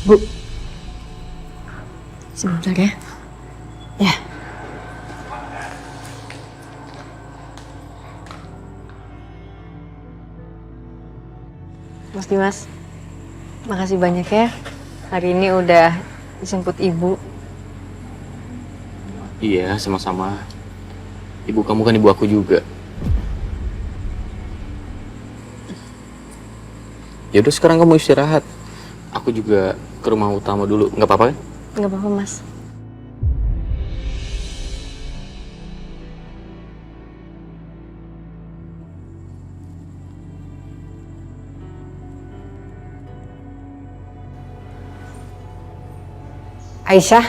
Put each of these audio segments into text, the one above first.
Bu, sebentar ya. Ya. Mas Dimas, makasih banyak ya. Hari ini udah dijemput ibu. Iya, sama-sama. Ibu kamu kan ibu aku juga. Yaudah sekarang kamu istirahat. Aku juga ke rumah utama dulu. Nggak apa-apa kan? Nggak apa-apa, Mas. Aisyah.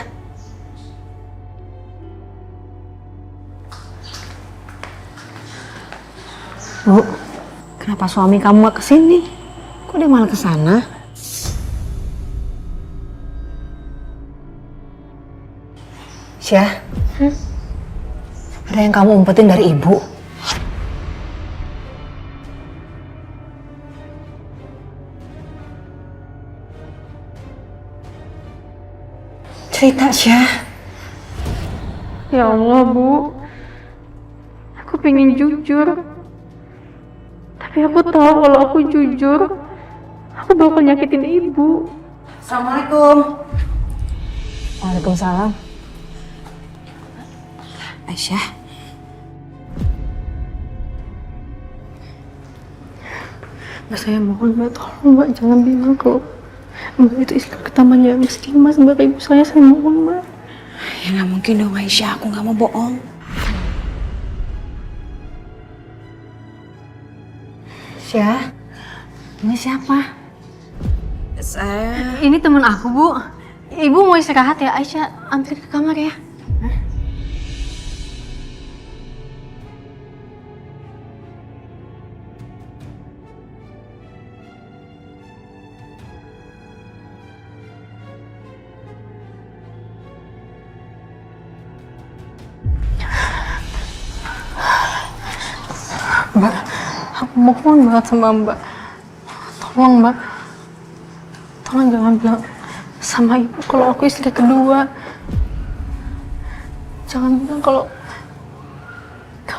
Bu, kenapa suami kamu gak kesini? Kok dia malah kesana? Syah, ada yang kamu umpetin dari ibu? Cerita, Syah. Ya Allah, Bu. Aku pengen jujur. Tapi aku tahu kalau aku jujur, aku bakal nyakitin ibu. Assalamualaikum. Waalaikumsalam. Aisyah. Mbak, saya mohon, Mbak, tolong Mbak, jangan bilang kalau Mbak itu istri pertamanya Mas Dimas, Mbak, ke ibu saya mohon, Mbak. Ya nggak mungkin dong Aisyah, aku nggak mau bohong. Syah, ini siapa? Saya... Ini teman aku, Bu. Ibu mau istirahat ya, Aisyah ambil ke kamar ya. Mbak, aku mohon banget sama Mbak. Tolong, Mbak. Tolong jangan bilang sama ibu kalau aku istri kedua. Jangan bilang kalau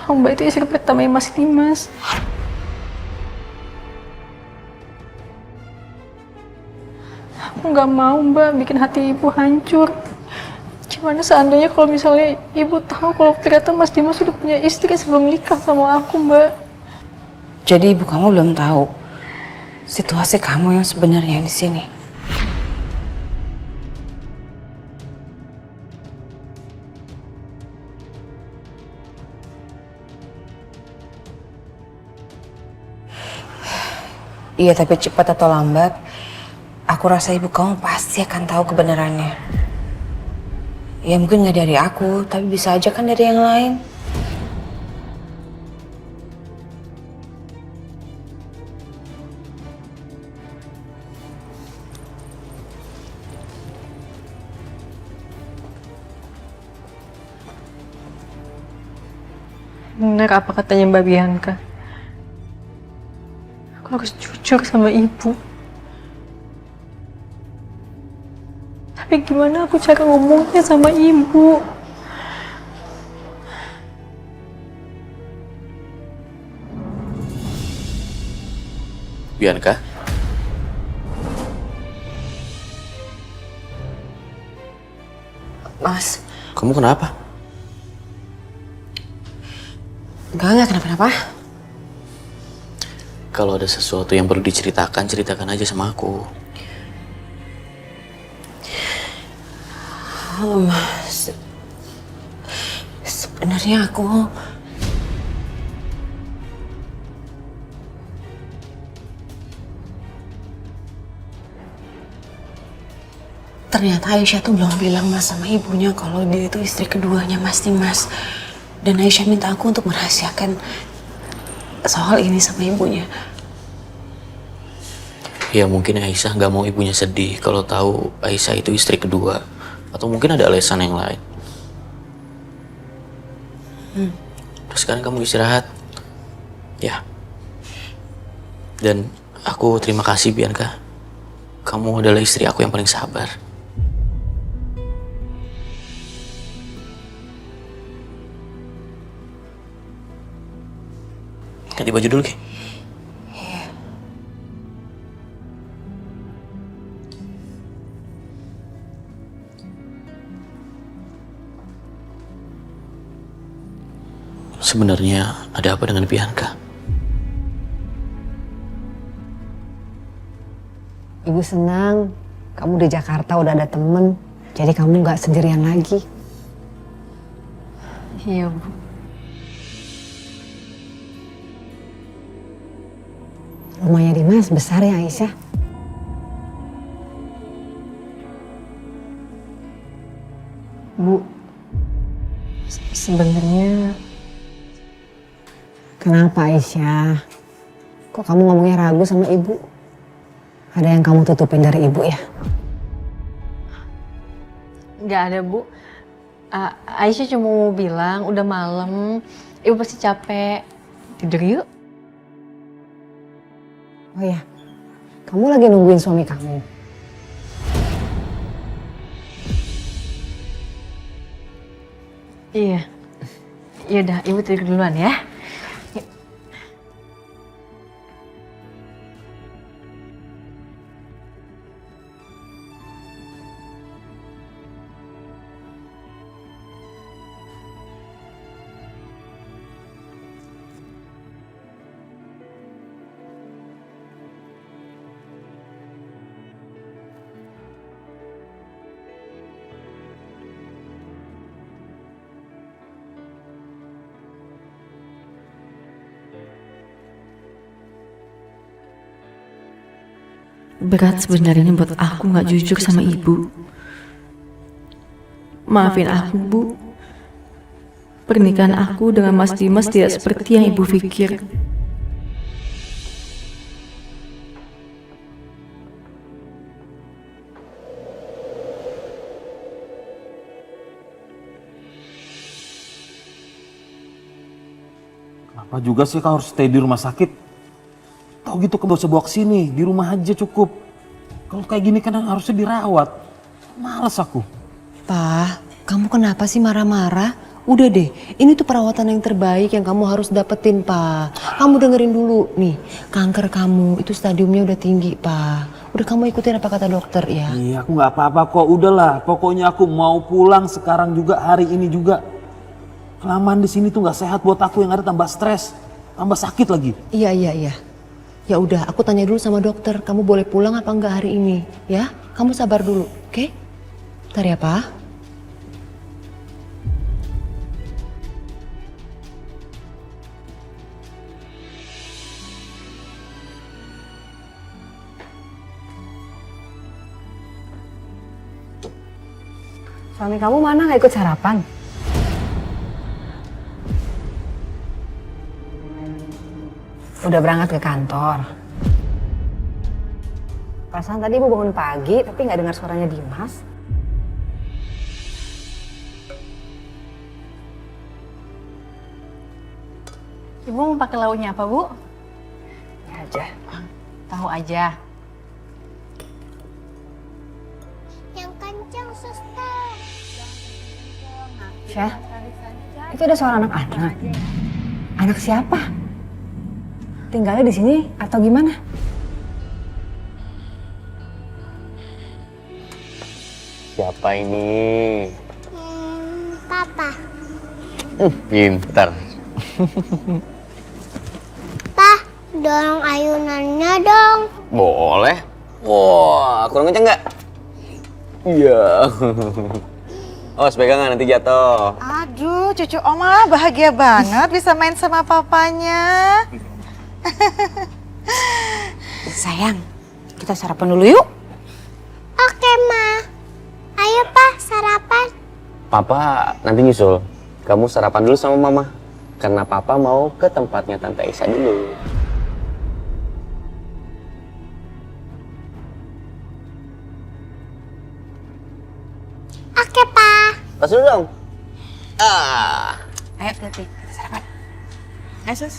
Mbak itu istri pertama Mas Dimas. Aku nggak mau, Mbak, bikin hati ibu hancur. Gimana seandainya kalau misalnya ibu tahu kalau ternyata Mas Dimas sudah punya istri sebelum nikah sama aku, Mbak? Jadi ibu kamu belum tahu situasi kamu yang sebenarnya di sini. Iya, tapi cepat atau lambat, aku rasa ibu kamu pasti akan tahu kebenarannya. Ya mungkin nggak dari aku, tapi bisa aja kan dari yang lain. Benar apa katanya Mbak Bianca? Aku harus jujur sama ibu. Tapi gimana aku cara ngomongnya sama ibu? Bianca? Mas, Kamu kenapa? enggak kenapa-napa. Kalau ada sesuatu yang perlu diceritakan, ceritakan aja sama aku. Mas, sebenarnya aku... Ternyata Aisyah tuh belum bilang Mas sama ibunya kalau dia itu istri keduanya Mas Dimas. Dan Aisyah minta aku untuk merahasiakan soal ini sama ibunya. Ya mungkin Aisyah nggak mau ibunya sedih kalau tahu Aisyah itu istri kedua. Atau mungkin ada alasan yang lain. Terus sekarang kamu istirahat. Ya. Dan aku terima kasih Bianca. kamu adalah istri aku yang paling sabar. Ganti baju dulu, Ki. Sebenarnya ada apa dengan Bianca? Ibu senang kamu di Jakarta udah ada temen, jadi kamu nggak sendirian lagi. Iya, Bu. Rumahnya Dimas besar ya Aisyah? Bu, sebenarnya Kenapa Aisyah? Kok kamu ngomongnya ragu sama ibu? Ada yang kamu tutupin dari ibu ya? nggak ada, Bu. Aisyah cuma mau bilang udah malam, ibu pasti capek. Tidur yuk. Oh ya, kamu lagi nungguin suami kamu? Iya. Yaudah, ibu tidur duluan ya. Berat sebenarnya buat aku gak jujur sama ibu. Maafin aku, Bu. Pernikahan aku dengan Mas Dimas tidak seperti yang ibu pikir. Kenapa juga sih kau harus stay di rumah sakit? Tahu gitu kau gak usah bawa kesini, di rumah aja cukup. Kalau kayak gini kan harusnya dirawat. Males aku. Pa, kamu kenapa sih marah-marah? Udah deh, ini tuh perawatan yang terbaik yang kamu harus dapetin, Pa. Kamu dengerin dulu, nih, kanker kamu itu stadiumnya udah tinggi, Pa. Udah kamu ikutin apa kata dokter ya? Iya, aku nggak apa-apa kok. Udahlah, pokoknya aku mau pulang sekarang juga, hari ini juga. Kelamaan di sini tuh nggak sehat buat aku, yang ada tambah stres, tambah sakit lagi. Iya. Ya udah, aku tanya dulu sama dokter, kamu boleh pulang apa enggak hari ini, ya? Kamu sabar dulu, oke? Bentar ya, Pa. Suami kamu mana nggak ikut sarapan? Udah berangkat ke kantor. Perasaan tadi ibu bangun pagi tapi nggak dengar suaranya Dimas. Ibu mau pakai lauknya apa, Bu? Ya aja. Tahu aja. Yang kencang, suster. Syah, itu ada suara anak-anak. Anak siapa? Tinggalnya di sini atau gimana? Siapa ini? Papa. Pintar. Pa, dorong ayunannya dong. Boleh. Wah, kurang kenceng nggak? Iya. Awas pegangan nanti jatuh. Aduh, cucu Oma bahagia banget bisa main sama papanya. Sayang, kita sarapan dulu yuk. Oke, Ma. Ayo, Pa, sarapan. Papa nanti nyusul. Kamu sarapan dulu sama Mama. Karena Papa mau ke tempatnya Tante Isa dulu. Oke, Pa. Tas dulu dong. Ayo, Tati, kita sarapan. Ayo, Sus.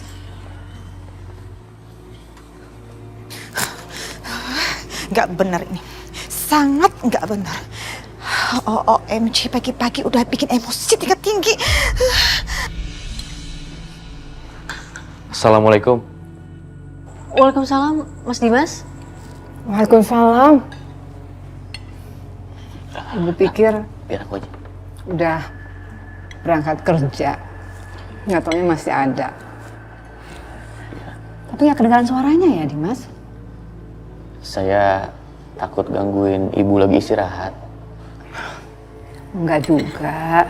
nggak benar ini. Sangat nggak benar. OMG, pagi-pagi udah bikin emosi tingkat tinggi. Assalamualaikum. Waalaikumsalam, Mas Dimas. Waalaikumsalam. Ibu pikir Biar aku aja. udah berangkat kerja. Nggak taunya masih ada. Tapi nggak kedengaran suaranya ya, Dimas? Saya takut gangguin ibu lagi istirahat. Enggak juga.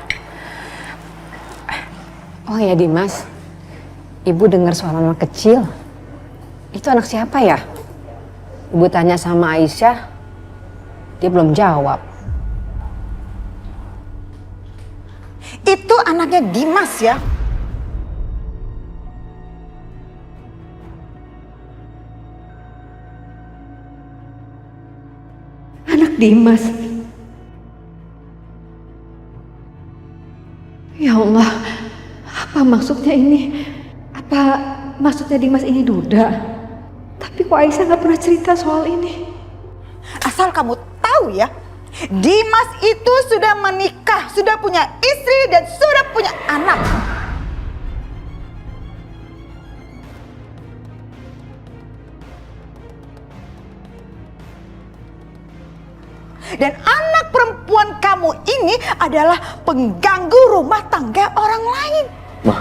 Oh ya Dimas, Ibu dengar suara anak kecil. Itu anak siapa ya? Ibu tanya sama Aisyah, dia belum jawab. Itu anaknya Dimas ya. Anak Dimas. Ya Allah, apa maksudnya ini? Apa maksudnya Dimas ini duda? Tapi kok Aisyah nggak pernah cerita soal ini? Asal kamu tahu ya, Dimas itu sudah menikah, sudah punya istri dan sudah punya anak. Dan anak perempuan kamu ini adalah pengganggu rumah tangga orang lain. Mah,